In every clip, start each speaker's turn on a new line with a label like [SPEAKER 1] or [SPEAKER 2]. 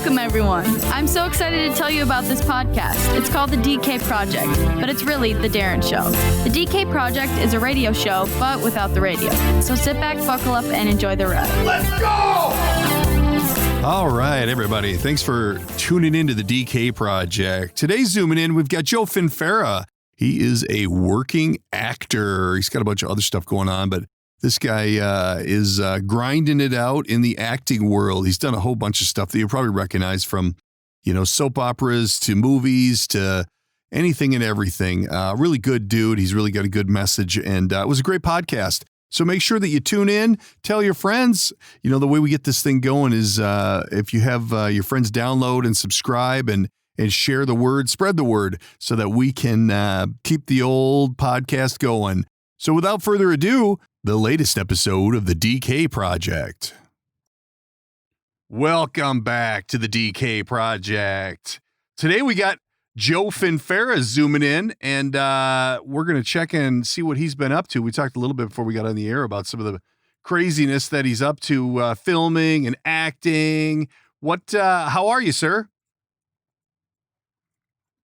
[SPEAKER 1] Welcome, everyone. I'm so excited to tell you about this podcast. It's called The DK Project, but it's really The Darren Show. The DK Project is a radio show, but without the radio. So sit back, buckle up, and enjoy the ride.
[SPEAKER 2] Let's go!
[SPEAKER 3] All right, everybody. Thanks for tuning into The DK Project. Today, zooming in, we've got Joe Finfera. He is a working actor. He's got a bunch of other stuff going on, but this guy is grinding it out in the acting world. He's done a whole bunch of stuff that you probably recognize from, soap operas to movies to anything and everything. Really good dude. He's really got a good message, and it was a great podcast. So make sure that you tune in, tell your friends. The way we get this thing going is if you have your friends download and subscribe and share the word, spread the word so that we can keep the old podcast going. So without further ado, the latest episode of the DK Project. Welcome back to the DK Project. Today we got Joe Finfera zooming in, and we're going to check and see what he's been up to. We talked a little bit before we got on the air about some of the craziness that he's up to, filming and acting. How are you, sir?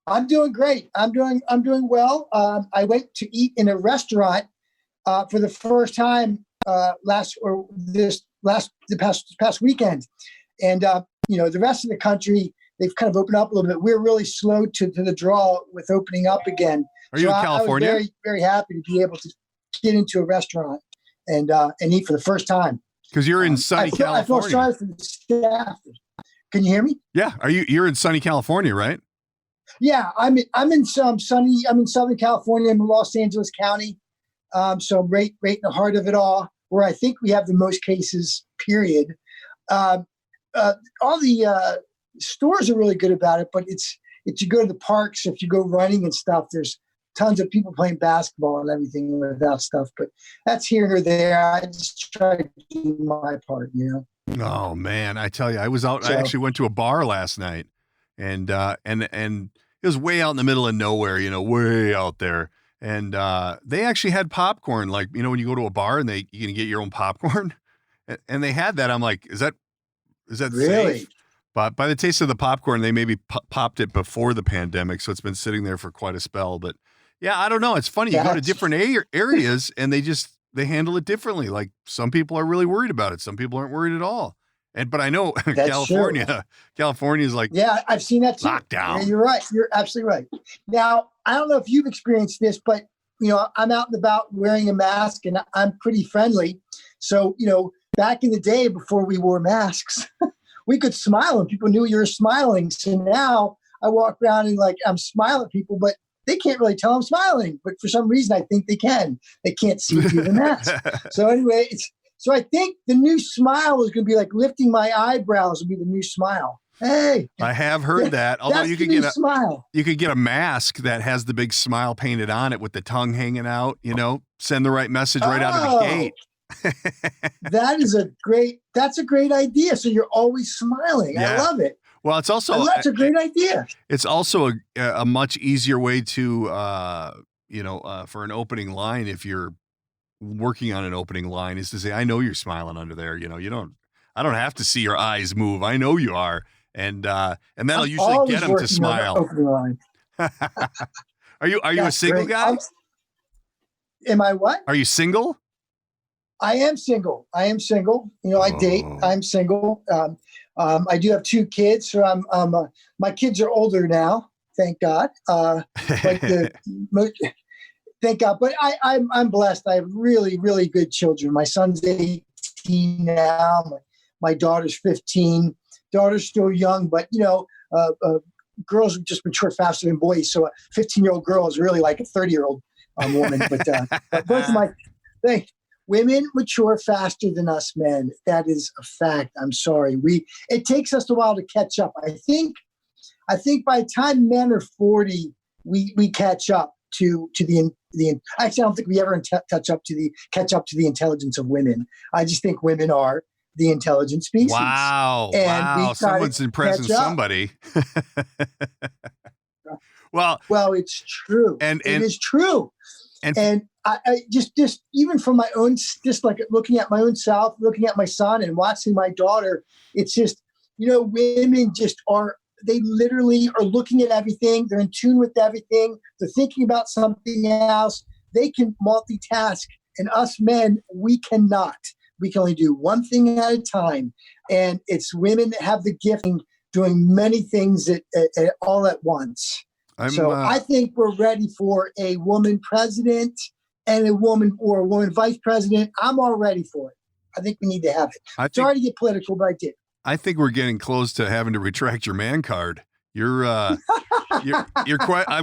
[SPEAKER 4] I'm doing great. I'm doing well. I went to eat in a restaurant for the first time past weekend, and the rest of the country, they've kind of opened up a little bit. We're really slow to the draw with opening up again.
[SPEAKER 3] Are you in California?
[SPEAKER 4] I was very, very happy to be able to get into a restaurant and eat for the first time.
[SPEAKER 3] Because you're in sunny California.
[SPEAKER 4] I feel sorry for the staff. Can you hear me?
[SPEAKER 3] Yeah. You're in sunny California, right?
[SPEAKER 4] Yeah, I'm in Southern California. I'm in Los Angeles County. So I'm right in the heart of it all, where I think we have the most cases, period. All the stores are really good about it, but it's you go to the parks, if you go running and stuff, there's tons of people playing basketball and everything without stuff. But that's here or there. I just try to do my part,
[SPEAKER 3] Oh, man, I tell you, I was out. I actually went to a bar last night, and it was way out in the middle of nowhere, way out there. And they actually had popcorn, like, when you go to a bar and you can get your own popcorn, and they had that. I'm like, is that
[SPEAKER 4] really
[SPEAKER 3] safe? But by the taste of the popcorn, they maybe popped it before the pandemic, so it's been sitting there for quite a spell. But yeah, I don't know. It's funny. You go to different areas and they handle it differently. Like, some people are really worried about it. Some people aren't worried at all. But I know California is like,
[SPEAKER 4] yeah, I've seen that too.
[SPEAKER 3] Lockdown.
[SPEAKER 4] Yeah, you're right. You're absolutely right. Now, I don't know if you've experienced this, but I'm out and about wearing a mask, and I'm pretty friendly. So, back in the day before we wore masks, we could smile and people knew you were smiling. So now I walk around and I'm smiling at people, but they can't really tell I'm smiling. But for some reason, I think they can. They can't see through the mask. So anyway, So I think the new smile is going to be like lifting my eyebrows will be the new smile. Hey,
[SPEAKER 3] I have heard that. Although you could get a mask that has the big smile painted on it with the tongue hanging out, send the right message right out of the gate.
[SPEAKER 4] That's a great idea. So you're always smiling. Yeah. I love it.
[SPEAKER 3] Well, it's also,
[SPEAKER 4] that's a great idea.
[SPEAKER 3] It's also a much easier way to, for an opening line, if you're working on an opening line, is to say, I know you're smiling under there. I don't have to see your eyes move. I know you are. And that'll usually get them to smile. Are you a single guy?
[SPEAKER 4] Am I what?
[SPEAKER 3] Are you single?
[SPEAKER 4] I am single. I date. I'm single. I do have 2 kids. So my kids are older now. Thank God. Thank God. But I'm blessed. I have really, really good children. My son's 18 now. My daughter's 15. Daughter's still young, but girls just mature faster than boys. So a 15-year-old girl is really like a 30-year-old woman. But both of women mature faster than us men. That is a fact. I'm sorry. It takes us a while to catch up. I think by the time men are 40, we catch up to the actually, I don't think we ever catch up to the intelligence of women. I just think women are the intelligent species.
[SPEAKER 3] Wow. Someone's impressing somebody. Well,
[SPEAKER 4] it's true. And it is true. And I just even from my own, just like looking at my own self, looking at my son and watching my daughter, it's just, women just are, they literally are looking at everything. They're in tune with everything. They're thinking about something else. They can multitask. And us men, we cannot. We can only do one thing at a time. And it's women that have the gift of doing many things all at once. I think we're ready for a woman president and a woman vice president. I'm all ready for it. I think we need to have it. Sorry to get political, but I did.
[SPEAKER 3] I think we're getting close to having to retract your man card. I'm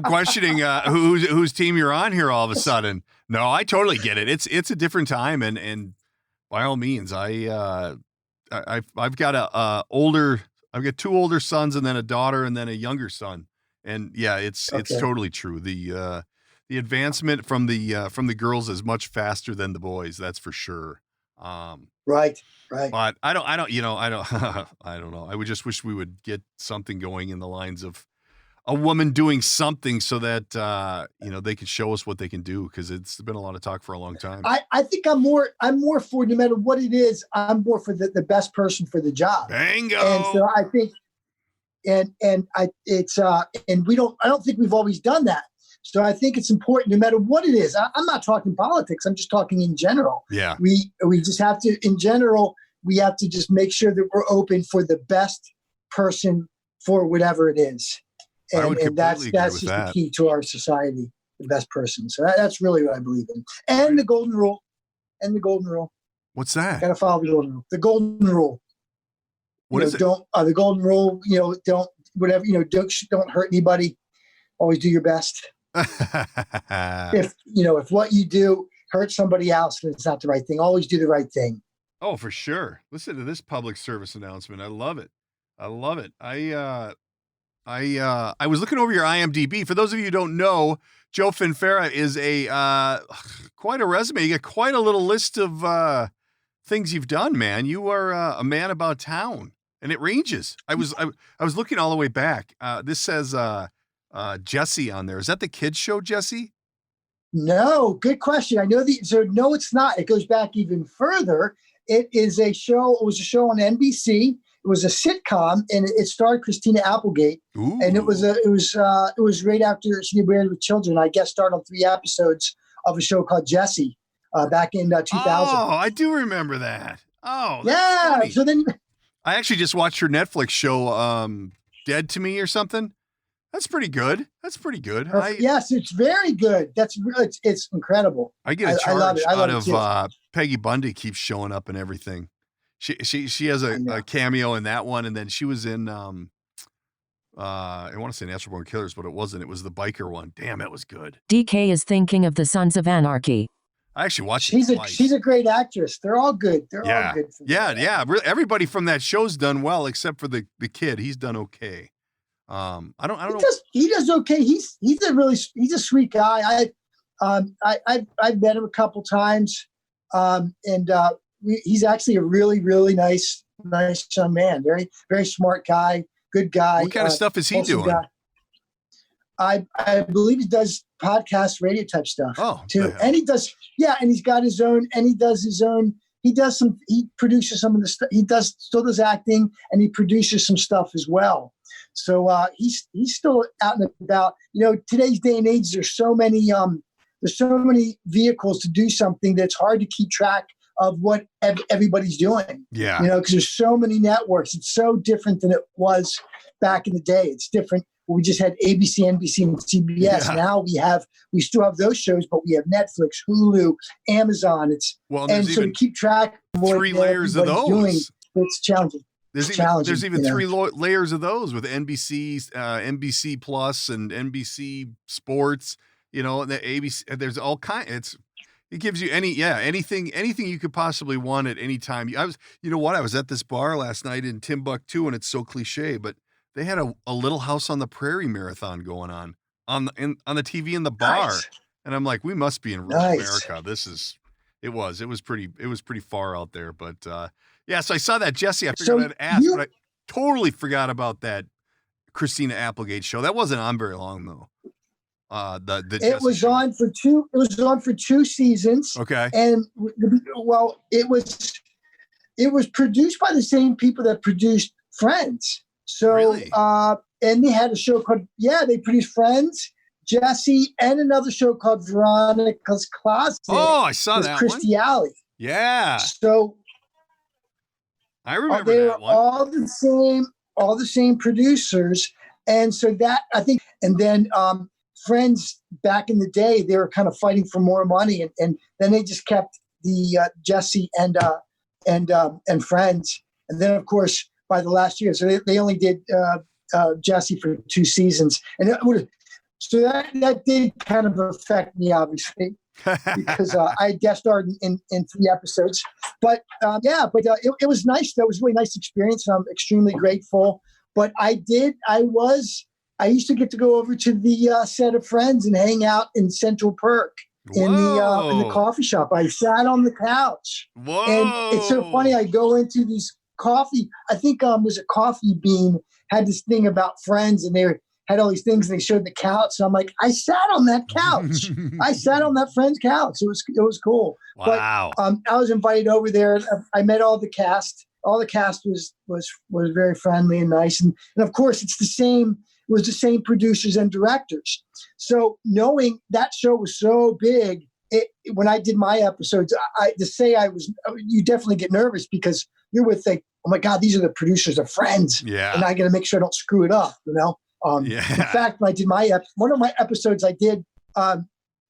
[SPEAKER 3] questioning whose team you're on here all of a sudden. No, I totally get it. It's a different time, and by all means, I've got I've got 2 older sons and then a daughter and then a younger son, and yeah, it's totally true. The advancement from the girls is much faster than the boys. That's for sure.
[SPEAKER 4] Right.
[SPEAKER 3] But I don't I don't know. I would just wish we would get something going in the lines of a woman doing something so that, they can show us what they can do. Cause it's been a lot of talk for a long time.
[SPEAKER 4] I think I'm more for, no matter what it is, I'm more for the best person for the job.
[SPEAKER 3] Bingo.
[SPEAKER 4] And so I think, I don't think we've always done that. So I think it's important, no matter what it is. I'm not talking politics. I'm just talking in general.
[SPEAKER 3] Yeah.
[SPEAKER 4] We just have to, in general, we have to just make sure that we're open for the best person for whatever it is. And that's just the key to our society, the best person. So that's really what I believe in. And the golden rule.
[SPEAKER 3] What's that?
[SPEAKER 4] Got to follow the golden rule. The golden rule.
[SPEAKER 3] What is it?
[SPEAKER 4] The golden rule, don't hurt anybody. Always do your best. If what you do hurts somebody else, then it's not the right thing. Always do the right thing.
[SPEAKER 3] Oh, for sure. Listen to this public service announcement. I love it. I was looking over your IMDb. For those of you who don't know, Joe Finfera is quite a resume. You got quite a little list of things you've done, man. You are a man about town, and it ranges. I was looking all the way back. This says Jesse on there. Is that the kids show, Jesse?
[SPEAKER 4] No, good question. I know no, it's not. It goes back even further. It is a show. It was a show on NBC. It was a sitcom, and it starred Christina Applegate.
[SPEAKER 3] Ooh.
[SPEAKER 4] And it was right after she did Married with Children. I guest starred on 3 episodes of a show called Jesse back in 2000.
[SPEAKER 3] Oh, I do remember that. Oh,
[SPEAKER 4] yeah.
[SPEAKER 3] Funny.
[SPEAKER 4] So then
[SPEAKER 3] I actually just watched her Netflix show, Dead to Me or something. That's pretty good.
[SPEAKER 4] Yes, it's very good. It's incredible.
[SPEAKER 3] I get a charge out of Peggy Bundy keeps showing up and everything. She has a cameo in that one, and then she was in I want to say Natural Born Killers, but it wasn't. It was the biker one. Damn, that was good.
[SPEAKER 5] DK is thinking of the Sons of Anarchy.
[SPEAKER 3] I actually watched it twice.
[SPEAKER 4] She's a great actress. They're all good. All good.
[SPEAKER 3] Yeah. Everybody from that show's done well, except for the kid. He's done okay. I don't know.
[SPEAKER 4] He does okay. He's a sweet guy. I've met him a couple times, he's actually a really, really nice young man. Very, very smart guy. Good guy.
[SPEAKER 3] What kind of stuff is he doing?
[SPEAKER 4] I believe he does podcast radio type stuff too. And he does, and he's got his own, and he produces some of the stuff. He still does acting, and he produces some stuff as well. So he's still out and about. Today's day and age, there's so many vehicles to do something that's hard to keep track of what everybody's doing.
[SPEAKER 3] Yeah.
[SPEAKER 4] Because there's so many networks. It's so different than it was back in the day. It's different. We just had ABC, NBC, and CBS.
[SPEAKER 3] Yeah.
[SPEAKER 4] Now we still have those shows, but we have Netflix, Hulu, Amazon. So to keep track of what
[SPEAKER 3] 3 layers of those.
[SPEAKER 4] Doing, it's challenging.
[SPEAKER 3] There's even 3 layers of those with NBC Plus and NBC Sports. The ABC. There's all kinds. It gives you anything you could possibly want at any time. I was at this bar last night in Timbuktu, and it's so cliche, but they had a Little House on the Prairie marathon going on the TV in the bar, nice. And I'm like, we must be in rural America. It was pretty far out there, but so I saw that Jesse. I figured I'd ask, but I totally forgot about that Christina Applegate show. That wasn't on very long though. It was on for 2 seasons. Okay.
[SPEAKER 4] And it was it was produced by the same people that produced Friends. So,
[SPEAKER 3] Really?
[SPEAKER 4] And they had a show called, they produced Friends, Jesse, and another show called Veronica's Closet.
[SPEAKER 3] Oh, I saw
[SPEAKER 4] with
[SPEAKER 3] that
[SPEAKER 4] Christy
[SPEAKER 3] one.
[SPEAKER 4] Alley.
[SPEAKER 3] Yeah.
[SPEAKER 4] So
[SPEAKER 3] I remember
[SPEAKER 4] they
[SPEAKER 3] that
[SPEAKER 4] were
[SPEAKER 3] one.
[SPEAKER 4] all the same producers. And so that, I think, and then Friends back in the day, they were kind of fighting for more money. And then they just kept the Jesse and Friends. And then, of course, by the last year, so they only did Jesse for 2 seasons. And so that did kind of affect me, obviously, because I guest starred in 3 episodes. But it was nice. That was a really nice experience. And I'm extremely grateful. But I used to get to go over to the set of Friends and hang out in Central Perk in the coffee shop. I sat on the couch.
[SPEAKER 3] Whoa.
[SPEAKER 4] And it's so funny. I go into these coffee. I think was a Coffee Bean had this thing about Friends, and they had all these things, and they showed the couch. And I'm like, I sat on that couch. I sat on that Friends couch. It was cool.
[SPEAKER 3] Wow.
[SPEAKER 4] But I was invited over there. I met all the cast. All the cast was very friendly and nice. And of course, it was the same producers and directors. So knowing that show was so big, when I did my episodes, you definitely get nervous because you're with oh my God, these are the producers of Friends.
[SPEAKER 3] Yeah.
[SPEAKER 4] And I got to make sure I don't screw it up, In fact, when I did one of my episodes I did,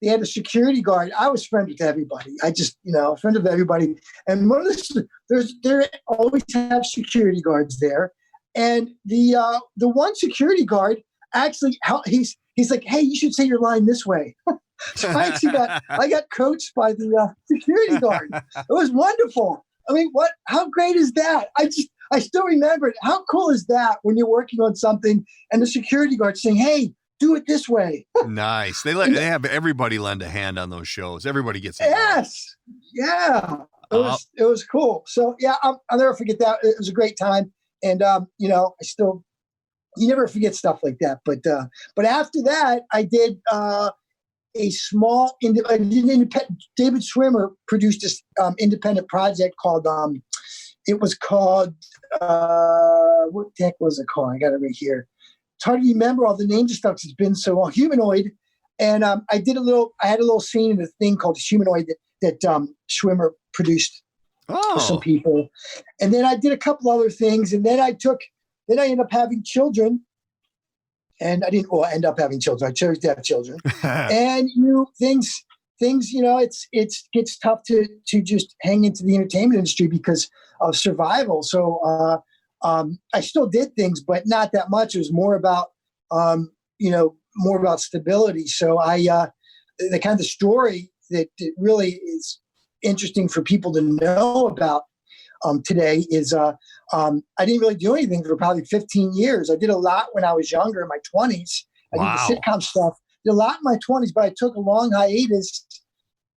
[SPEAKER 4] they had a security guard. I was friends with everybody. I just, friend of everybody. And there always have security guards there. And the one security guard actually, he's like, hey, you should say your line this way. So I got coached by the security guard. It was wonderful. I mean, how great is that? I still remember it. How cool is that when you're working on something and the security guard saying, hey, do it this way.
[SPEAKER 3] Nice. They have everybody lend a hand on those shows. Everybody gets it.
[SPEAKER 4] Yes. Yeah. It was cool. So yeah, I'll never forget that. It was a great time. And you never forget stuff like that. But after that, I did a small independent. David Schwimmer produced this independent project called it was called what the heck was it called? I got it right here. It's hard to remember all the names and stuff. It's been so long. Humanoid, and I had a little scene in a thing called Humanoid that Schwimmer produced for some people, and then I did a couple other things, and then I ended up having children. And I didn't end up having children. I chose to have children. And things, it gets tough to just hang into the entertainment industry because of survival. So I still did things, but not that much. It was more about more about stability. So the kind of story that it really is interesting for people to know about today is I didn't really do anything for probably 15 years. I did a lot when I was younger, in my 20s. I did the sitcom stuff. Did a lot in my 20s, but I took a long hiatus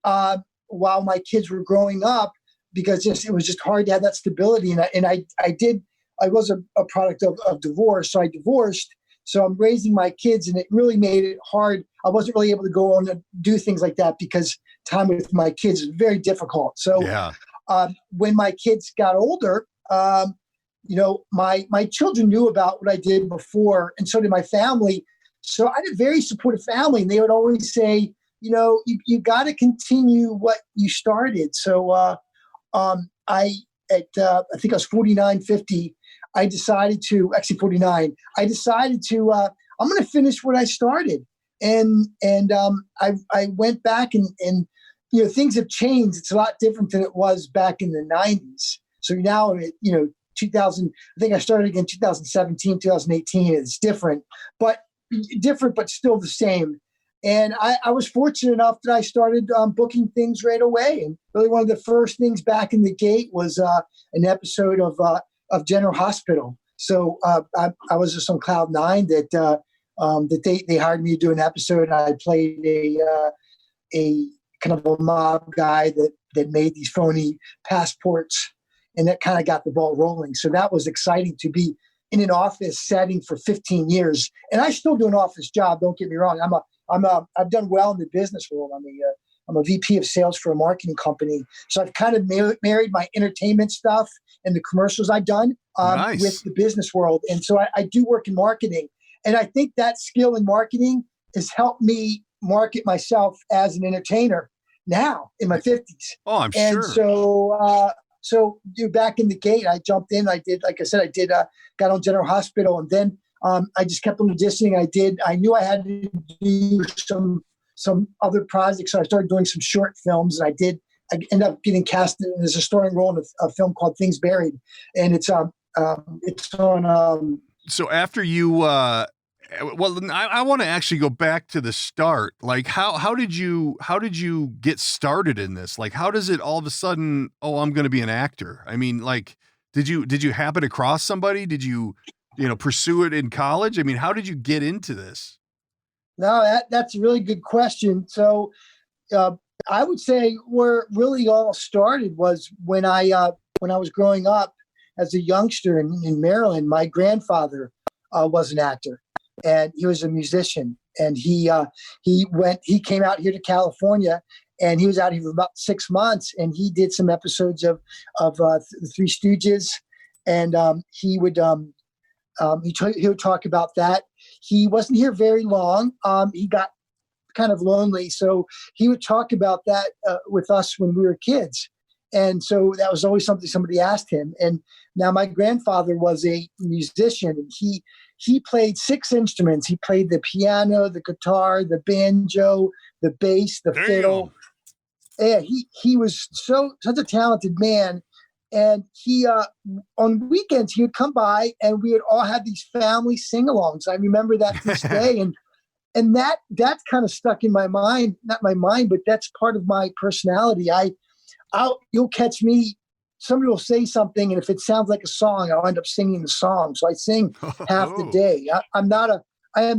[SPEAKER 4] while my kids were growing up because it was just hard to have that stability. And I was a product of divorce, so I divorced. So I'm raising my kids, and it really made it hard. I wasn't really able to go on and do things like that because time with my kids is very difficult. So when my kids got older, my children knew about what I did before, and so did my family. So I had a very supportive family, and they would always say, you got to continue what you started. So I think I was 49, 50. I decided to, actually 49, I'm going to finish what I started. And I went back and things have changed. It's a lot different than it was back in the 90s. So now, 2000, I think I started again 2017, 2018. It's different, but still the same. And I was fortunate enough that I started booking things right away. And really one of the first things back in the gate was an episode of General Hospital. So I was just on cloud nine that they hired me to do an episode. And I played a kind of a mob guy that made these phony passports. And that kind of got the ball rolling. So that was exciting to be in an office setting for 15 years. And I still do an office job. Don't get me wrong. I've done well in the business world. I mean, I'm a VP of sales for a marketing company. So I've kind of married my entertainment stuff and the commercials I've done
[SPEAKER 3] Nice.
[SPEAKER 4] with the business world. And so I do work in marketing. And I think that skill in marketing has helped me market myself as an entertainer now in my 50s.
[SPEAKER 3] Oh, I'm
[SPEAKER 4] And
[SPEAKER 3] sure.
[SPEAKER 4] so back in the gate, I jumped in. I did, like I said, got on General Hospital, and then I just kept on auditioning. I knew I had to do some other projects, so I started doing some short films, and I ended up getting cast as a starring role in a film called Things Buried, and it's on.
[SPEAKER 3] So after you, I want to actually go back to the start. Like, how did you get started in this? Like, how does it all of a sudden? Oh, I'm going to be an actor. I mean, like, did you happen across somebody? Did you pursue it in college? I mean, how did you get into this?
[SPEAKER 4] No, that's a really good question. So, I would say where it really all started was when I was growing up as a youngster in Maryland. My grandfather was an actor, and he was a musician. And he came out here to California, and he was out here for about 6 months, and he did some episodes of the Three Stooges, and he would talk about that. He wasn't here very long. He got kind of lonely, so he would talk about that with us when we were kids. And so that was always something somebody asked him. And now my grandfather was a musician, and he played 6 instruments. He played the piano, the guitar, the banjo, the bass, the fiddle. Yeah, he was such a talented man. And he on weekends he would come by, and we would all have these family sing-alongs. I remember that to this day, and that's kind of stuck in my mind. Not my mind, but that's part of my personality. You'll catch me. Somebody will say something, and if it sounds like a song, I'll end up singing the song. So I sing half the day. I am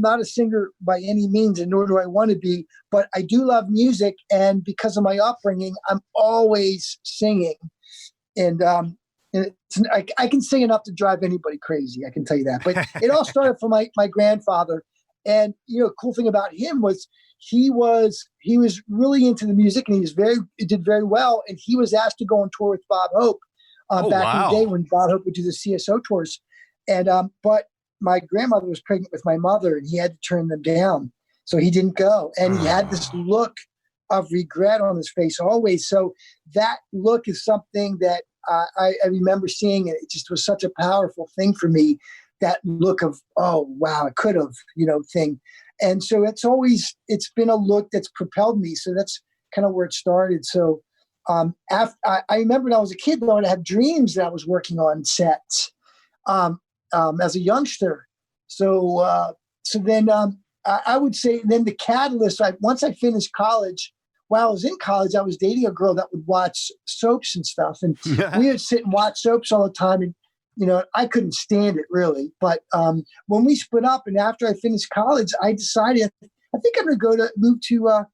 [SPEAKER 4] not a singer by any means, and nor do I want to be. But I do love music, and because of my upbringing, I'm always singing. And I can sing enough to drive anybody crazy. I can tell you that. But it all started from my grandfather. And cool thing about him was he was really into the music, and he did very well. And he was asked to go on tour with Bob Hope back in the day when Bob Hope would do the CSO tours. And but my grandmother was pregnant with my mother, and he had to turn them down, so he didn't go. And he had this look of regret on his face always. So that look is something that I remember seeing, and it just was such a powerful thing for me. That look of, oh, wow, I could have, thing. And so it's been a look that's propelled me. So that's kind of where it started. So I remember when I was a kid, though, I'd have dreams that I was working on sets as a youngster. So then I would say then the catalyst, once I finished college, while I was in college, I was dating a girl that would watch soaps and stuff. And we would sit and watch soaps all the time. And I couldn't stand it really. But when we split up and after I finished college, I decided I think I'm going to move to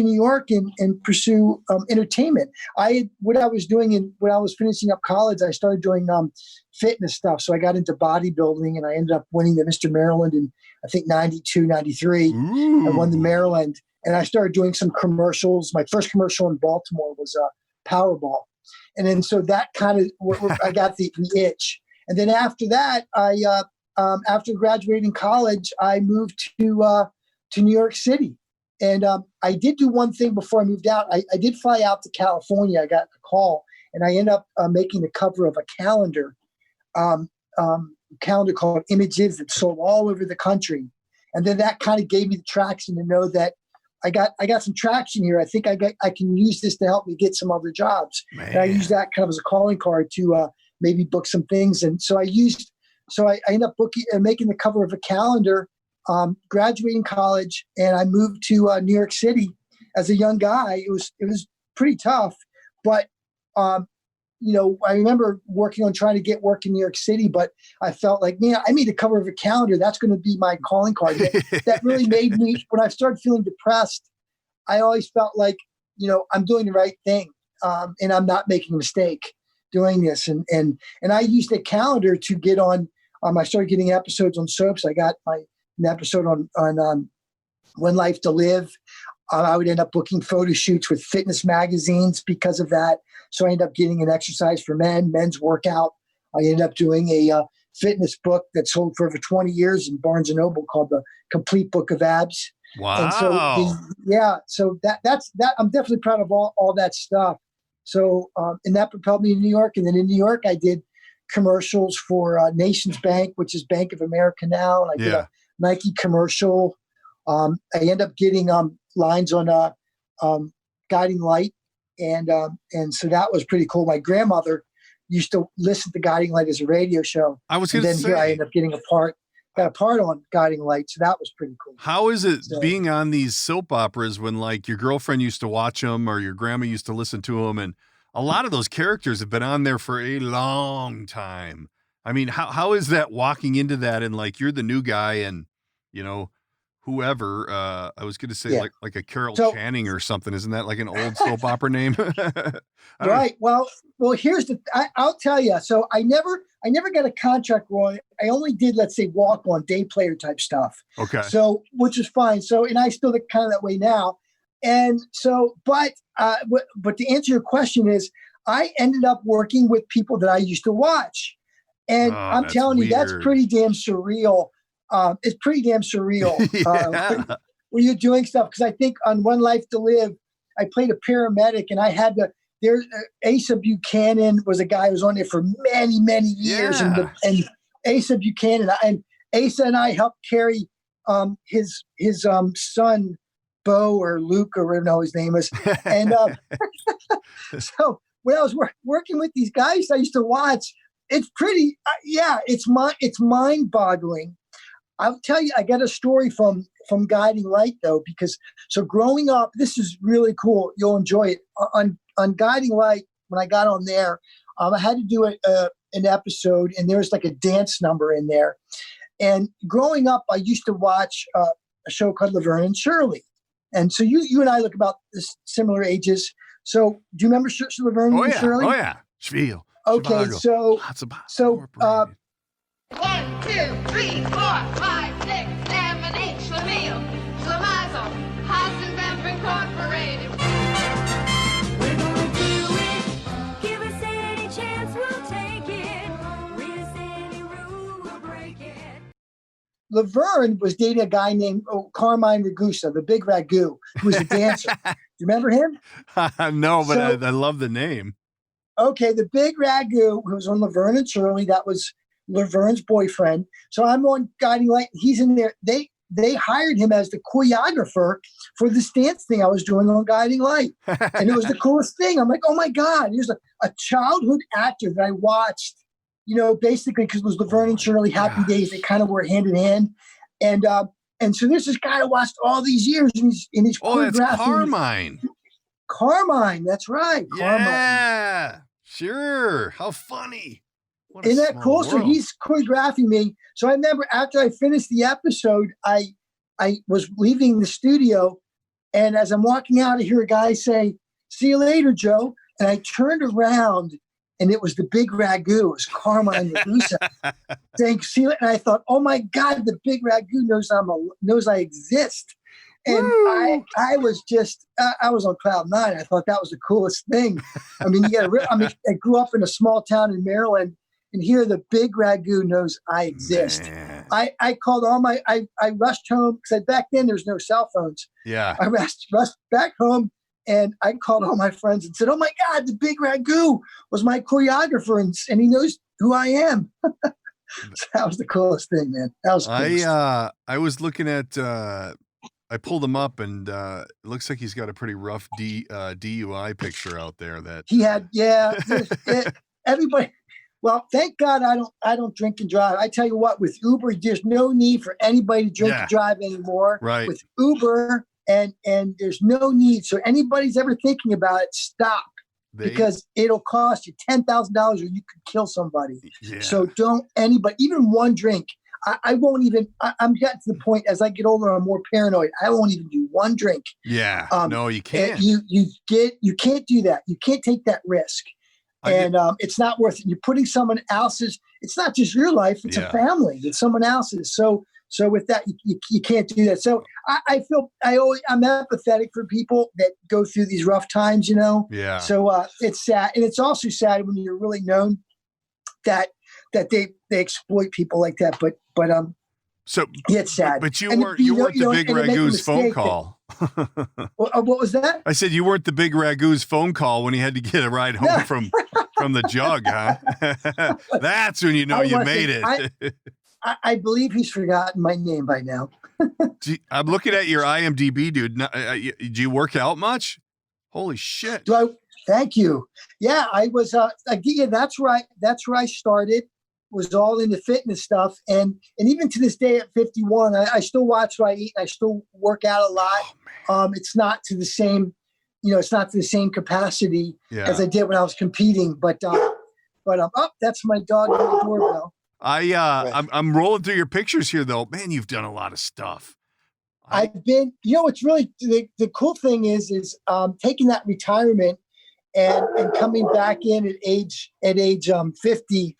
[SPEAKER 4] New York and pursue entertainment. What I was doing when I was finishing up college, I started doing fitness stuff. So I got into bodybuilding, and I ended up winning the Mr. Maryland in I think 92, 93. I won the Maryland, and I started doing some commercials. My first commercial in Baltimore was Powerball. And then so that kind of, I got the itch. And then after that, after graduating college, I moved to New York City. And I did do one thing before I moved out. I did fly out to California. I got a call, and I ended up making the cover of a calendar called Images that sold all over the country. And then that kind of gave me the traction to know that I got some traction here. I think I can use this to help me get some other jobs. Man. And I used that kind of as a calling card to maybe book some things. And so I ended up making the cover of a calendar, graduating college, and I moved to New York City as a young guy. It was pretty tough, but I remember working on trying to get work in New York City, but I felt like, man, I made the cover of a calendar. That's going to be my calling card. That really made me, when I started feeling depressed, I always felt like, I'm doing the right thing. And I'm not making a mistake doing this. And I used a calendar to get on, I started getting episodes on soaps. I got an episode on One Life to Live. I would end up booking photo shoots with fitness magazines because of that. So I ended up getting an exercise for men, men's workout. I ended up doing a fitness book that sold for over 20 years in Barnes & Noble called The Complete Book of Abs.
[SPEAKER 3] Wow.
[SPEAKER 4] And so that's I'm definitely proud of all that stuff. So and that propelled me to New York. And then in New York, I did commercials for Nations Bank, which is Bank of America now. And I did a Nike commercial. I ended up getting lines on Guiding Light. And so that was pretty cool. My grandmother used to listen to Guiding Light as a radio show.
[SPEAKER 3] I was going to say.
[SPEAKER 4] Here I ended up getting got a part on Guiding Light. So that was pretty cool.
[SPEAKER 3] How is it being on these soap operas when like your girlfriend used to watch them or your grandma used to listen to them? And a lot of those characters have been on there for a long time. I mean, how is that walking into that and like you're the new guy and, you know, whoever, I was going to say like a Carol Channing or something. Isn't that like an old soap opera name?
[SPEAKER 4] Right. Well, here's I'll tell you. So I never got a contract, Roy. I only did, let's say, walk on day player type stuff.
[SPEAKER 3] Okay.
[SPEAKER 4] So, which is fine. So, and I still look kind of that way now. And so, but to answer your question is I ended up working with people that I used to watch. And I'm telling you, that's pretty damn surreal. It's pretty damn surreal when you're doing stuff. Because I think on One Life to Live, I played a paramedic, and I had to. Asa Buchanan was a guy who was on there for many, many years, and Asa Buchanan and Asa and I helped carry his son Bo or Luke or whatever his name is, and so when I was working with these guys, I used to watch. It's pretty, it's mind-boggling. I'll tell you, I got a story from Guiding Light though, because so growing up, this is really cool. You'll enjoy it. On Guiding Light, when I got on there, I had to do an episode, and there was like a dance number in there. And growing up, I used to watch a show called Laverne and Shirley. And so you and I look about similar ages. So do you remember Laverne and Shirley?
[SPEAKER 3] Oh yeah, Spiel.
[SPEAKER 4] Okay,
[SPEAKER 3] Chicago.
[SPEAKER 4] so
[SPEAKER 2] 1, 2, 3, 4, 5, 6, 7, 8, Schlemiel, Schlemazel, Hassenbemp Incorporated.
[SPEAKER 6] We're gonna do it. Give us any chance, we'll take it. Read us any rule, we'll break it.
[SPEAKER 4] Laverne was dating a guy named Carmine Ragusa, the Big Ragu, who was a dancer. Do you remember him?
[SPEAKER 3] No, but I love the name.
[SPEAKER 4] Okay, the Big Ragu, who was on Laverne and Shirley, that was Laverne's boyfriend. So I'm on Guiding Light. He's in there. They hired him as the choreographer for this dance thing I was doing on Guiding Light. And it was the coolest thing. I'm like, oh my God, here's a childhood actor that I watched, basically because it was Laverne and Shirley, Happy Days. They kind of were hand in hand. And so there's this guy I watched all these years and he's
[SPEAKER 3] choreographing. That's Carmine.
[SPEAKER 4] Carmine, that's right.
[SPEAKER 3] Yeah,
[SPEAKER 4] Carmine.
[SPEAKER 3] Sure. How funny.
[SPEAKER 4] Isn't that cool?
[SPEAKER 3] World.
[SPEAKER 4] So he's choreographing me. So I remember after I finished the episode, I was leaving the studio, and as I'm walking out, I hear a guy say, "See you later, Joe." And I turned around, and it was the Big Ragu. It was Carmine Ragusa saying, "See you later." And I thought, "Oh my God, the Big Ragu knows I exist." And I was just, I was on cloud nine. I thought that was the coolest thing. I mean, I grew up in a small town in Maryland, and here the Big Ragu knows I exist.
[SPEAKER 3] Man.
[SPEAKER 4] I called I rushed home because back then there's no cell phones.
[SPEAKER 3] Yeah.
[SPEAKER 4] I rushed back home, and I called all my friends and said, "Oh my God, the Big Ragu was my choreographer, and he knows who I am." So that was the coolest thing, man. That was cool.
[SPEAKER 3] I was looking at, I pulled him up, and it looks like he's got a pretty rough DUI picture out there. That
[SPEAKER 4] he had, everybody. Well, thank God I don't drink and drive. I tell you what, with Uber, there's no need for anybody to drink and drive anymore.
[SPEAKER 3] Right.
[SPEAKER 4] With Uber, and there's no need. So anybody's ever thinking about it, stop. Because it'll cost you $10,000 or you could kill somebody.
[SPEAKER 3] Yeah.
[SPEAKER 4] So don't anybody, even one drink. I won't even, I'm getting to the point as I get older, I'm more paranoid. I won't even do one drink.
[SPEAKER 3] Yeah. No, you can't.
[SPEAKER 4] You can't do that. You can't take that risk. It's not worth it. You're putting someone else's, it's not just your life, it's a family, it's someone else's. So So with that, you can't do that. So I'm empathetic for people that go through these rough times, you know?
[SPEAKER 3] Yeah.
[SPEAKER 4] So it's sad. And it's also sad when you're really known that they exploit people like that. But
[SPEAKER 3] So
[SPEAKER 4] yeah, it's sad.
[SPEAKER 3] But you
[SPEAKER 4] And
[SPEAKER 3] weren't the big
[SPEAKER 4] and they make a
[SPEAKER 3] Ragu's phone
[SPEAKER 4] mistake
[SPEAKER 3] call.
[SPEAKER 4] what was that?
[SPEAKER 3] I said you weren't the big Ragu's phone call when he had to get a ride home from the jug, huh? That's when you know you made it.
[SPEAKER 4] I believe he's forgotten my name by now.
[SPEAKER 3] I'm looking at your IMDb, dude. Do you work out much? Holy shit!
[SPEAKER 4] Thank you. Yeah, I was. Yeah, that's right. That's where I started. Was all into fitness stuff, and even to this day at 51, I still watch what I eat. I still work out a lot. It's not to the same, it's not to the same capacity as I did when I was competing. But that's my dog on the doorbell.
[SPEAKER 3] I'm rolling through your pictures here, though. Man, you've done a lot of stuff.
[SPEAKER 4] I've been, it's really the cool thing is taking that retirement and coming back in at age 50.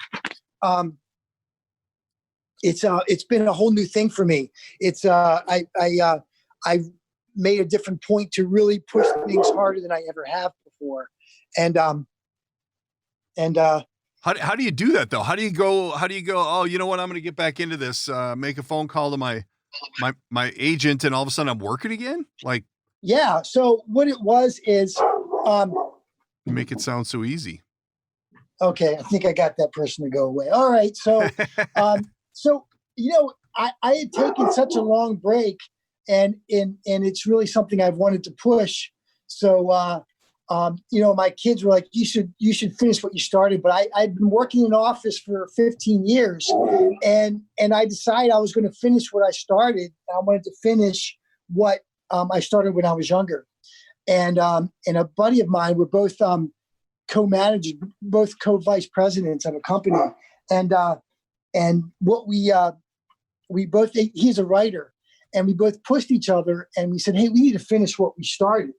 [SPEAKER 4] It's been a whole new thing for me. I made a different point to really push things harder than I ever have before. And
[SPEAKER 3] how do you do that though? How do you go? Oh, you know what? I'm going to get back into this, make a phone call to my agent, and all of a sudden I'm working again.
[SPEAKER 4] Yeah. So what it was is,
[SPEAKER 3] you make it sound so easy.
[SPEAKER 4] Okay, I think I got that person to go away. All right, so, I had taken such a long break, and it's really something I've wanted to push. So, my kids were like, "You should finish what you started." But I'd been working in an office for 15 years, and I decided I was going to finish what I started. I wanted to finish what I started when I was younger, and a buddy of mine, we're both co-managers, both co-vice presidents of a company, and what we both, he's a writer, and we both pushed each other, and we said, hey, we need to finish what we started.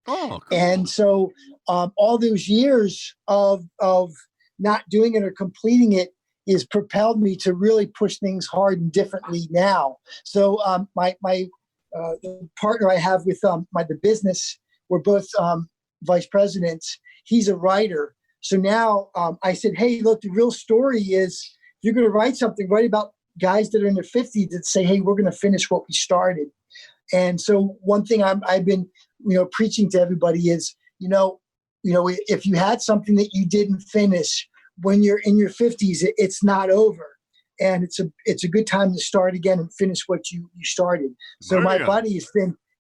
[SPEAKER 3] Oh, cool.
[SPEAKER 4] And so all those years of not doing it or completing it is propelled me to really push things hard and differently now. So my the partner I have with the business, we're both vice presidents. He's a writer. So now I said, hey, look, the real story is if you're going to write something, write about guys that are in their 50s that say, hey, we're going to finish what we started. And so one thing I've been, preaching to everybody is, if you had something that you didn't finish when you're in your 50s, it's not over. And it's a good time to start again and finish what you started. So my buddy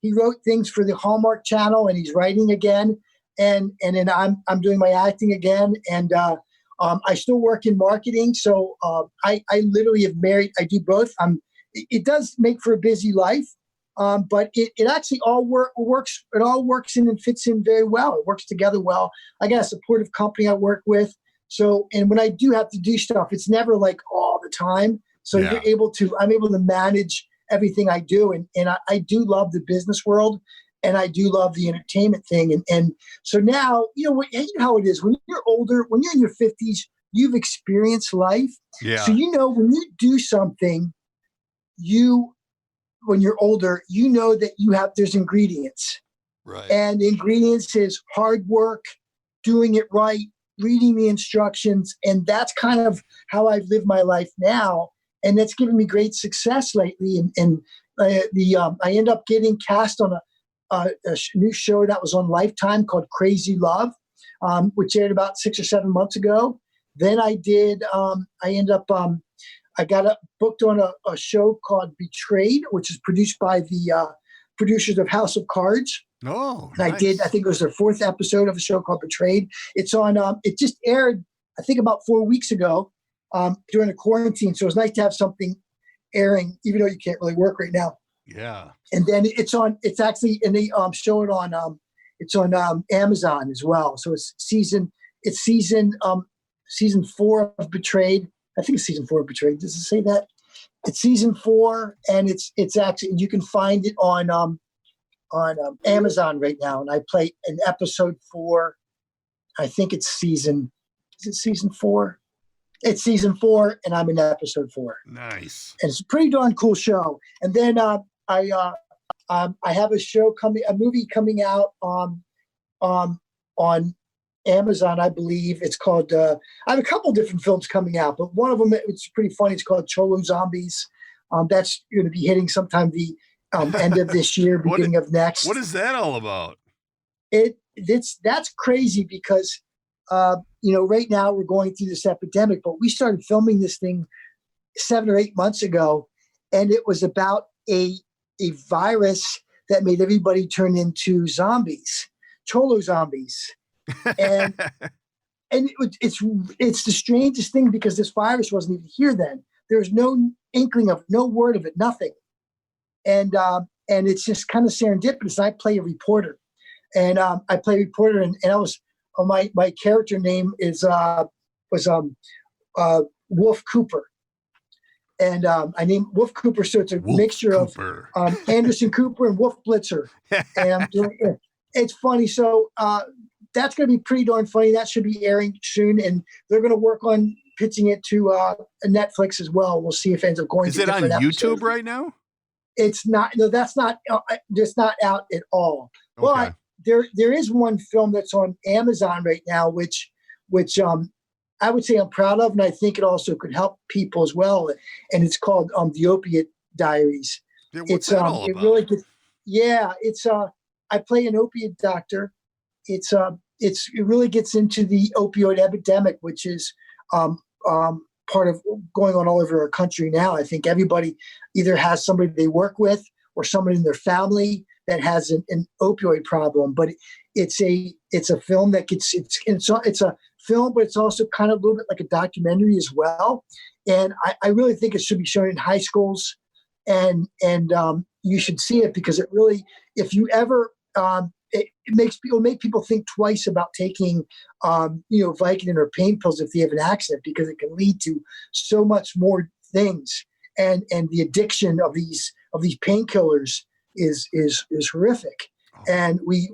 [SPEAKER 4] he wrote things for the Hallmark Channel, and he's writing again. And then I'm doing my acting again, and I still work in marketing. So I literally have married. I do both. It does make for a busy life, but it actually all works. It all works in and fits in very well. It works together well. I got a supportive company I work with. So, and when I do have to do stuff, it's never like all the time. So I'm able to manage everything I do, and I do love the business world. And I do love the entertainment thing. And so now, you know how it is. When you're older, when you're in your 50s, you've experienced life.
[SPEAKER 3] Yeah.
[SPEAKER 4] So, when you do something, when you're older, that there's ingredients.
[SPEAKER 3] Right.
[SPEAKER 4] And the ingredients is hard work, doing it right, reading the instructions. And that's kind of how I've lived my life now. And that's given me great success lately. And I end up getting cast on a new show that was on Lifetime called Crazy Love, which aired about 6 or 7 months ago. Then I got booked on a show called Betrayed, which is produced by the producers of House of Cards.
[SPEAKER 3] Oh,
[SPEAKER 4] and
[SPEAKER 3] nice.
[SPEAKER 4] I think it was their 4th episode of a show called Betrayed. It's on, it just aired, I think about 4 weeks ago during the quarantine. So it was nice to have something airing, even though you can't really work right now.
[SPEAKER 3] Yeah.
[SPEAKER 4] And then it's actually, and they show it on, it's on Amazon as well. So it's season 4 of Betrayed. I think it's season 4 of Betrayed. Does it say that? It's season 4, and it's actually, you can find it on Amazon right now. And I play an episode 4. I think it's season 4? It's season 4, and I'm in episode 4.
[SPEAKER 3] Nice.
[SPEAKER 4] And it's a pretty darn cool show. And then I have a movie coming out on Amazon, I believe. It's called. I have a couple different films coming out, but one of them, it's pretty funny. It's called Cholo Zombies. That's going to be hitting sometime the end of this year, beginning of next.
[SPEAKER 3] What is that all about?
[SPEAKER 4] That's crazy because right now we're going through this epidemic, but we started filming this thing 7 or 8 months ago, and it was about a virus that made everybody turn into zombies, Cholo zombies. And it's the strangest thing because this virus wasn't even here then. There was no inkling of, no word of it, nothing. And it's just kind of serendipitous. I play a reporter, and I was my character name was Wolf Cooper, and I named Wolf Cooper, so it's a mixture Cooper. Of Anderson Cooper and Wolf Blitzer. And I'm doing it. It's funny. So that's going to be pretty darn funny. That should be airing soon, and they're going to work on pitching it to Netflix as well. We'll see if it ends up going.
[SPEAKER 3] Is it on YouTube right now?
[SPEAKER 4] It's not. No, that's not. It's not out at all.
[SPEAKER 3] Okay.
[SPEAKER 4] But there is one film that's on Amazon right now, which I would say I'm proud of, and I think it also could help people as well. And it's called The Opiate Diaries.
[SPEAKER 3] Yeah, what's that all about?
[SPEAKER 4] It really gets, it's I play an opiate doctor. It really gets into the opioid epidemic, which is part of going on all over our country now. I think everybody either has somebody they work with or somebody in their family that has an opioid problem. But it's a film that gets it's a film, but it's also kind of a little bit like a documentary as well. And I really think it should be shown in high schools, and you should see it because it really, if you ever it make people think twice about taking, Vicodin or pain pills if they have an accident, because it can lead to so much more things. And the addiction of these painkillers is horrific. And we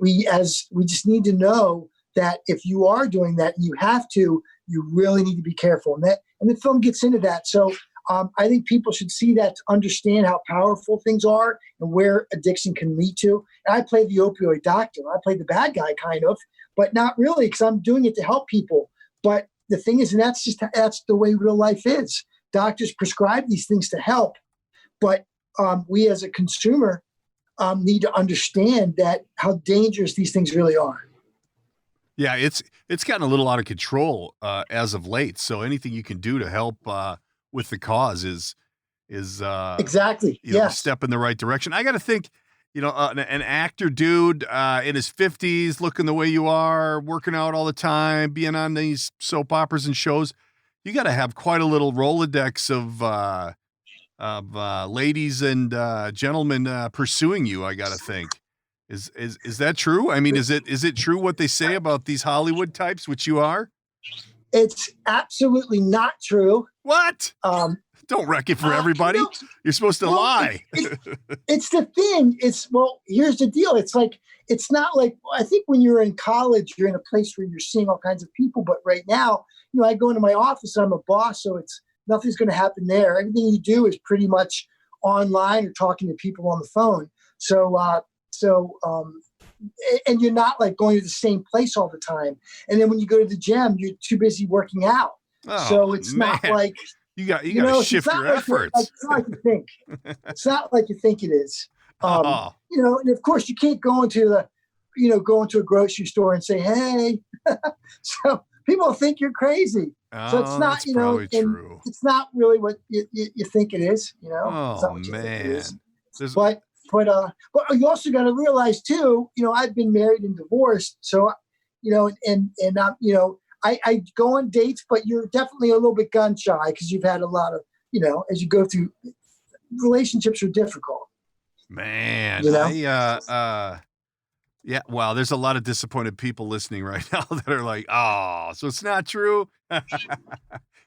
[SPEAKER 4] just need to know that if you are doing that, and you have to, you really need to be careful. And the film gets into that. So I think people should see that to understand how powerful things are and where addiction can lead to. And I play the opioid doctor. I play the bad guy kind of, but not really, because I'm doing it to help people. But the thing is, and that's the way real life is. Doctors prescribe these things to help, but we as a consumer need to understand that how dangerous these things really are.
[SPEAKER 3] Yeah, it's gotten a little out of control as of late. So anything you can do to help with the cause is
[SPEAKER 4] exactly
[SPEAKER 3] a step in the right direction. I got to think, an actor dude in his 50s, looking the way you are, working out all the time, being on these soap operas and shows. You got to have quite a little Rolodex of ladies and gentlemen pursuing you. I got to think. Is that true? I mean, is it true what they say about these Hollywood types, which you are?
[SPEAKER 4] It's absolutely not true.
[SPEAKER 3] What? Don't wreck it for everybody. You're supposed to lie.
[SPEAKER 4] It's the thing. Here's the deal. It's not like, I think when you're in college, you're in a place where you're seeing all kinds of people. But right now, I go into my office, I'm a boss, so nothing's going to happen there. Everything you do is pretty much online or talking to people on the phone. And you're not like going to the same place all the time. And then when you go to the gym, you're too busy working out.
[SPEAKER 3] Oh,
[SPEAKER 4] so it's not like
[SPEAKER 3] you got to shift your efforts.
[SPEAKER 4] It's not like you think. It's not like you think it is. And of course you can't go into a grocery store and say, hey, so people think you're crazy. So it's not,
[SPEAKER 3] true.
[SPEAKER 4] It's not really what you think it is,
[SPEAKER 3] Oh, man.
[SPEAKER 4] But you also got to realize too, I've been married and divorced. So, I go on dates, but you're definitely a little bit gun shy because you've had a lot of, as you go through, relationships are difficult.
[SPEAKER 3] Man, yeah. Wow. There's a lot of disappointed people listening right now that are like, oh, so it's not true.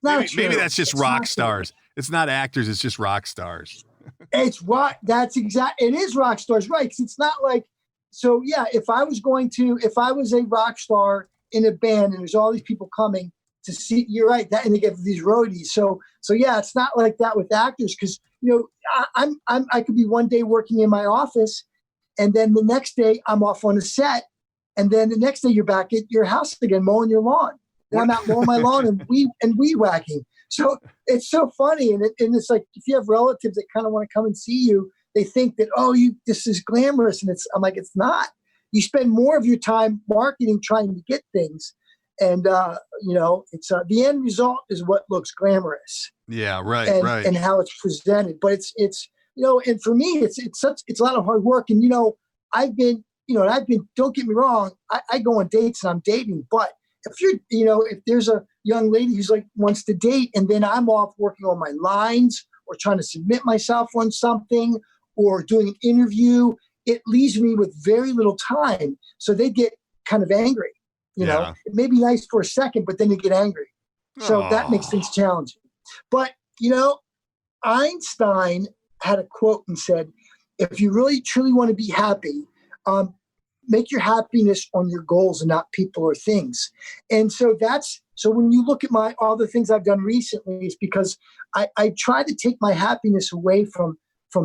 [SPEAKER 3] Maybe that's just rock stars. It's not actors. It's just rock stars.
[SPEAKER 4] It's rock. It is rock stars, right? 'Cause it's not like, so yeah, if I was a rock star in a band and there's all these people coming, to see. You're right. That, and they get these roadies. So yeah, it's not like that with actors because I could be one day working in my office, and then the next day I'm off on a set, and then the next day you're back at your house again mowing your lawn. Then I'm out mowing my lawn and weed whacking. So it's so funny, and it's like if you have relatives that kind of want to come and see you, they think that this is glamorous, and I'm like, it's not. You spend more of your time marketing, trying to get things, and it's the end result is what looks glamorous.
[SPEAKER 3] Yeah, right,
[SPEAKER 4] and how it's presented. But it's and for me, it's a lot of hard work. And I've been don't get me wrong, I go on dates and I'm dating, but if there's a young lady who's like wants to date, and then I'm off working on my lines or trying to submit myself on something or doing an interview, it leaves me with very little time. So they get kind of angry. It may be nice for a second, but then they get angry. So that makes things challenging. But, Einstein had a quote and said, if you really truly want to be happy, make your happiness on your goals and not people or things. And so so when you look at all the things I've done recently, it's because I try to take my happiness away from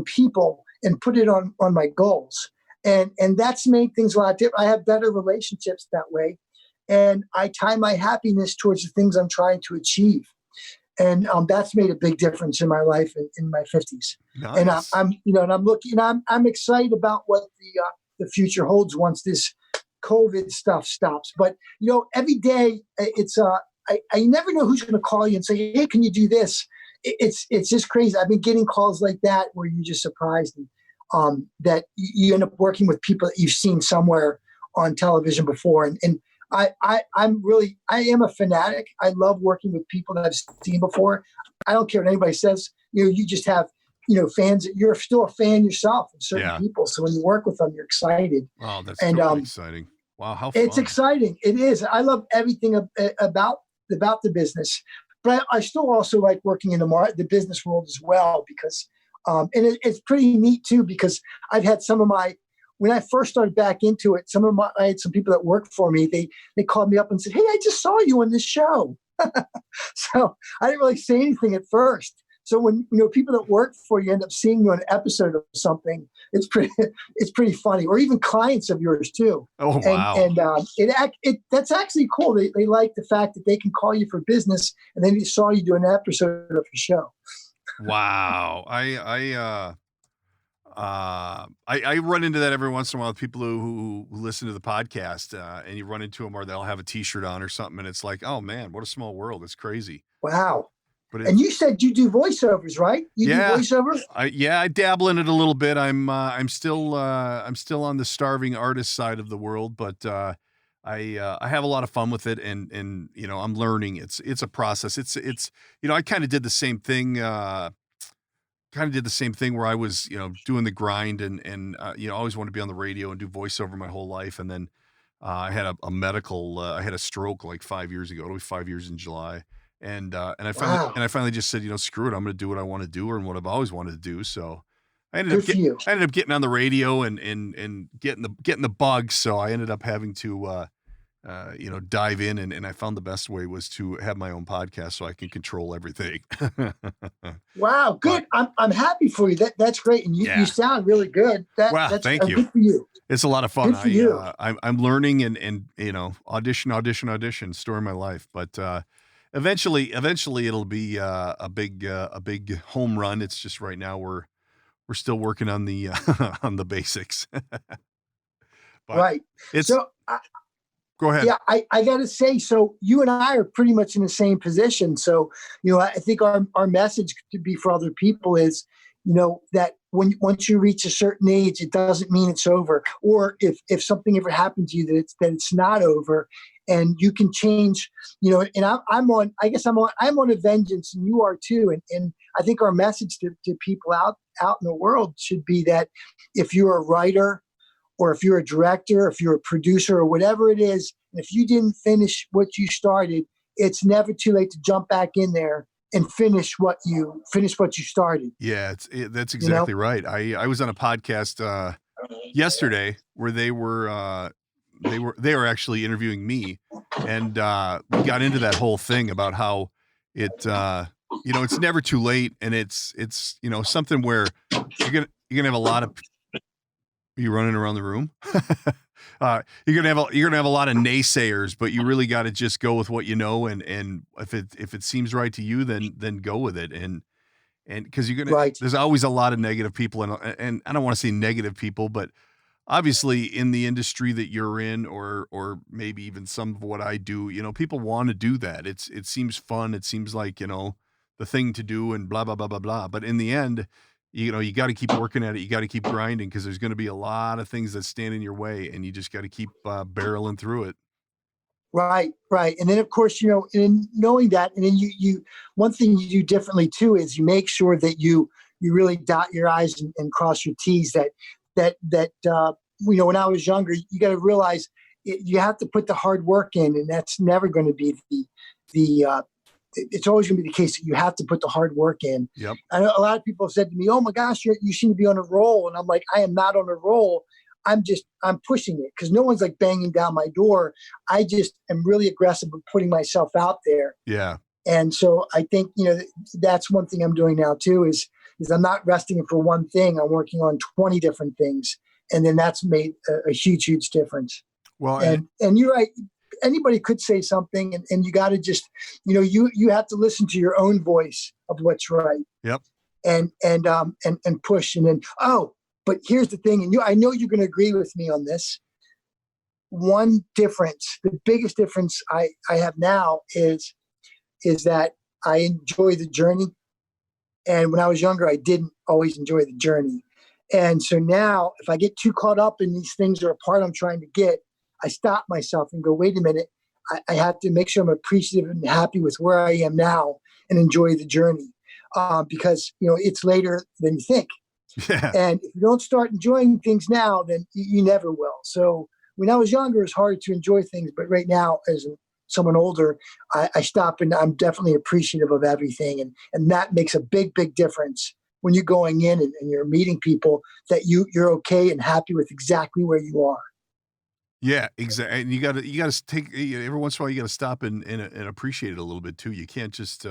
[SPEAKER 4] people and put it on my goals. And that's made things a lot different. I have better relationships that way. And I tie my happiness towards the things I'm trying to achieve. And that's made a big difference in my life in my 50s.
[SPEAKER 3] Nice.
[SPEAKER 4] And I'm looking, I'm excited about what the future holds once this COVID stuff stops. But, every day it's, I never know who's going to call you and say, hey, can you do this? It's just crazy. I've been getting calls like that where you're just surprised that you end up working with people that you've seen somewhere on television before. And I am a fanatic. I love working with people that I've seen before. I don't care what anybody says. You just have, fans. You're still a fan yourself of certain people. So when you work with them, you're excited.
[SPEAKER 3] Oh, that's totally exciting. Wow, how fun.
[SPEAKER 4] It's exciting. It is. I love everything about the business. But I still also like working in the business world as well because, and it's pretty neat too because I've had when I first started back into it, I had some people that worked for me. They called me up and said, "Hey, I just saw you on this show." So I didn't really say anything at first. So when people that work for you end up seeing you on an episode of something, it's pretty funny. Or even clients of yours too.
[SPEAKER 3] Oh wow!
[SPEAKER 4] And that's actually cool. They like the fact that they can call you for business, and then they saw you do an episode of the show.
[SPEAKER 3] Wow, I run into that every once in a while with people who listen to the podcast, and you run into them or they'll have a T-shirt on or something, and it's like, oh man, what a small world! It's crazy.
[SPEAKER 4] Wow. And you said you do voiceovers, right? You do voiceovers?
[SPEAKER 3] I dabble in it a little bit. I'm still on the starving artist side of the world, but I have a lot of fun with it, and I'm learning. It's a process. It's I kind of did the same thing. Where I was doing the grind and I always wanted to be on the radio and do voiceover my whole life, and then I had a medical. I had a stroke like 5 years ago. It'll be 5 years in July. And I finally just said, screw it. I'm going to do what I want to do and what I've always wanted to do. So I ended up getting on the radio and getting the bug. So I ended up having to, dive in, and I found the best way was to have my own podcast so I can control everything.
[SPEAKER 4] Wow. Good. I'm happy for you. That's great. And you sound really good. That's
[SPEAKER 3] thank you.
[SPEAKER 4] Good for you.
[SPEAKER 3] It's a lot of fun.
[SPEAKER 4] Good for you.
[SPEAKER 3] I'm learning and audition, story my life. But, Eventually, it'll be a big home run. It's just right now we're still working on the on the basics.
[SPEAKER 4] Right.
[SPEAKER 3] Go ahead.
[SPEAKER 4] Yeah, I got to say, so you and I are pretty much in the same position. So I think our message to be for other people is that once you reach a certain age, it doesn't mean it's over. Or if something ever happened to you, that it's not over. And you can change, and I'm on a vengeance, and you are too. And I think our message to people out in the world should be that if you're a writer or if you're a director, if you're a producer or whatever it is, and if you didn't finish what you started, it's never too late to jump back in there and finish what you started.
[SPEAKER 3] Yeah, that's exactly right. I was on a podcast yesterday where they were they were actually interviewing me, and we got into that whole thing about how it it's never too late, and it's something where you're gonna have a lot of. Are you running around the room? You're gonna have a lot of naysayers, but you really got to just go with what you know, and if it seems right to you, then go with it, and because there's always a lot of negative people, and I don't want to say negative people, but obviously in the industry that you're in, or maybe even some of what I do, people want to do that. It seems fun. It seems like the thing to do, and blah blah blah blah blah. But in the end, you got to keep working at it. You got to keep grinding, because there's going to be a lot of things that stand in your way, and you just got to keep barreling through it.
[SPEAKER 4] Right. And then, of course, in knowing that, and then you one thing you do differently too is you make sure that you really dot your I's and cross your T's. That when I was younger, you got to realize you have to put the hard work in, and that's never going to be it's always going to be the case that you have to put the hard work in.
[SPEAKER 3] Yep.
[SPEAKER 4] I know a lot of people have said to me, "Oh my gosh, you seem to be on a roll," and I'm like, I am not on a roll. I'm pushing it, because no one's like banging down my door. I just am really aggressive with putting myself out there.
[SPEAKER 3] Yeah.
[SPEAKER 4] And so I think, that's one thing I'm doing now too, is I'm not resting for one thing. I'm working on 20 different things. And then that's made a huge, huge difference.
[SPEAKER 3] Well,
[SPEAKER 4] and you're right. Anybody could say something, and you got to just, you have to listen to your own voice of what's right.
[SPEAKER 3] Yep.
[SPEAKER 4] And push. And then, but here's the thing. And I know you're going to agree with me on this. One difference, the biggest difference I have now is that I enjoy the journey. And when I was younger, I didn't always enjoy the journey. And so now, if I get too caught up in these things or a part I'm trying to get, I stop myself and go, wait a minute. I have to make sure I'm appreciative and happy with where I am now and enjoy the journey, because, it's later than you think.
[SPEAKER 3] Yeah.
[SPEAKER 4] And if you don't start enjoying things now, then you never will. So when I was younger, it's hard to enjoy things. But right now, as someone older, I stop, and I'm definitely appreciative of everything. And that makes a big, big difference when you're going in and you're meeting people, that you're okay and happy with exactly where you are.
[SPEAKER 3] Yeah, exactly. And you got to take, every once in a while, you got to stop and appreciate it a little bit too. You can't just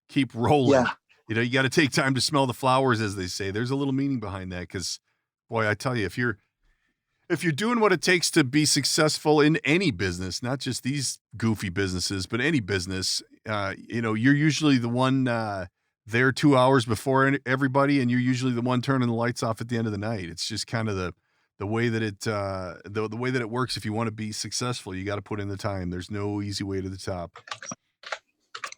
[SPEAKER 3] keep rolling.
[SPEAKER 4] Yeah.
[SPEAKER 3] You got to take time to smell the flowers, as they say. There's a little meaning behind that, because, boy, I tell you, if you're doing what it takes to be successful in any business, not just these goofy businesses, but any business, you're usually the one there 2 hours before everybody, and you're usually the one turning the lights off at the end of the night. It's just kind of the way that the way that it works. If you want to be successful, you got to put in the time. There's no easy way to the top.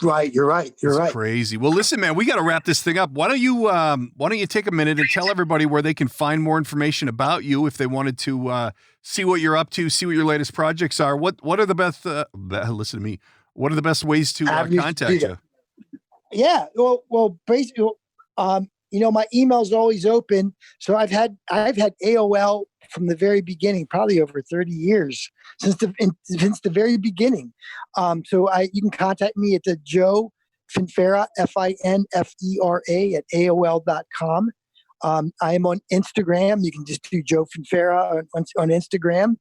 [SPEAKER 4] Right. You're right.
[SPEAKER 3] It's crazy. Well, listen, man, we got to wrap this thing up. Why don't you take a minute and tell everybody where they can find more information about you if they wanted to see what you're up to, see what your latest projects are. What are the best? Listen to me. What are the best ways to contact you?
[SPEAKER 4] Yeah. Well, basically, my email's always open. So I've had AOL from the very beginning, probably over 30 years, since the very beginning. So you can contact me at the Joe Finfera, Finfera at AOL.com. I am on Instagram. You can just do Joe Finfera on Instagram.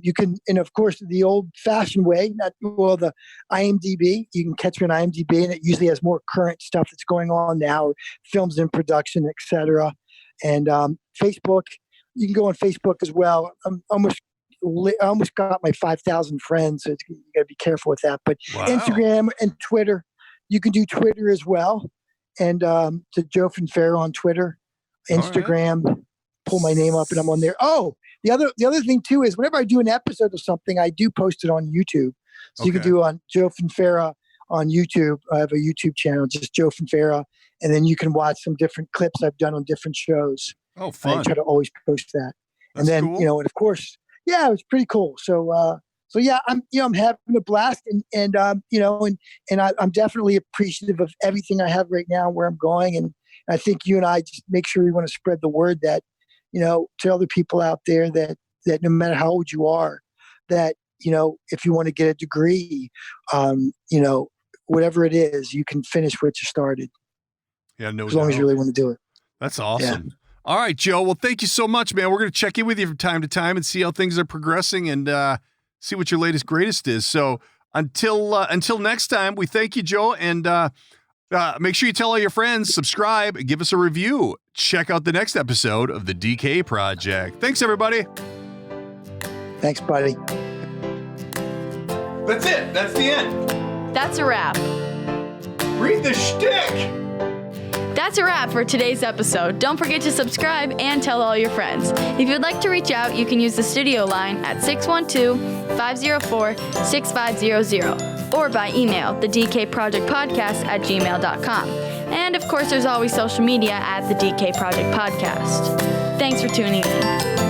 [SPEAKER 4] You can, and of course, the old-fashioned way, the IMDb. You can catch me on IMDb, and it usually has more current stuff that's going on now, or films in production, etc. And Facebook, you can go on Facebook as well. I almost got my 5,000 friends, so you got to be careful with that. But
[SPEAKER 3] wow.
[SPEAKER 4] Instagram and Twitter, you can do Twitter as well. And to Joe Finfera on Twitter, Instagram, pull my name up, and I'm on there. Oh, the other thing too is whenever I do an episode of something, I do post it on YouTube. So you can do on Joe Finfera on YouTube. I have a YouTube channel, just Joe Finfera, and then you can watch some different clips I've done on different shows.
[SPEAKER 3] Oh, fun!
[SPEAKER 4] I try to always post that.
[SPEAKER 3] That's
[SPEAKER 4] and then
[SPEAKER 3] cool.
[SPEAKER 4] and of course, yeah, it was pretty cool. So yeah, I'm having a blast, and I'm definitely appreciative of everything I have right now, where I'm going, and I think you and I just make sure we want to spread the word that, to other people out there that no matter how old you are, that, if you want to get a degree, whatever it is, you can finish what you started.
[SPEAKER 3] Yeah, no
[SPEAKER 4] as long as you really want to do it.
[SPEAKER 3] That's awesome. All right, Joe. Well, thank you so much, man. We're going to check in with you from time to time and see how things are progressing and see what your latest greatest is. So until next time, we thank you, Joe, and make sure you tell all your friends, subscribe, and give us a review. Check out the next episode of the DK Project. Thanks, everybody.
[SPEAKER 4] Thanks, buddy.
[SPEAKER 3] That's it. That's the end.
[SPEAKER 1] That's a wrap.
[SPEAKER 3] Read the shtick.
[SPEAKER 1] That's a wrap for today's episode. Don't forget to subscribe and tell all your friends. If you'd like to reach out, you can use the studio line at 612-504-6500 or by email, thedkprojectpodcast@gmail.com. And of course, there's always social media at the DK Project Podcast. Thanks for tuning in.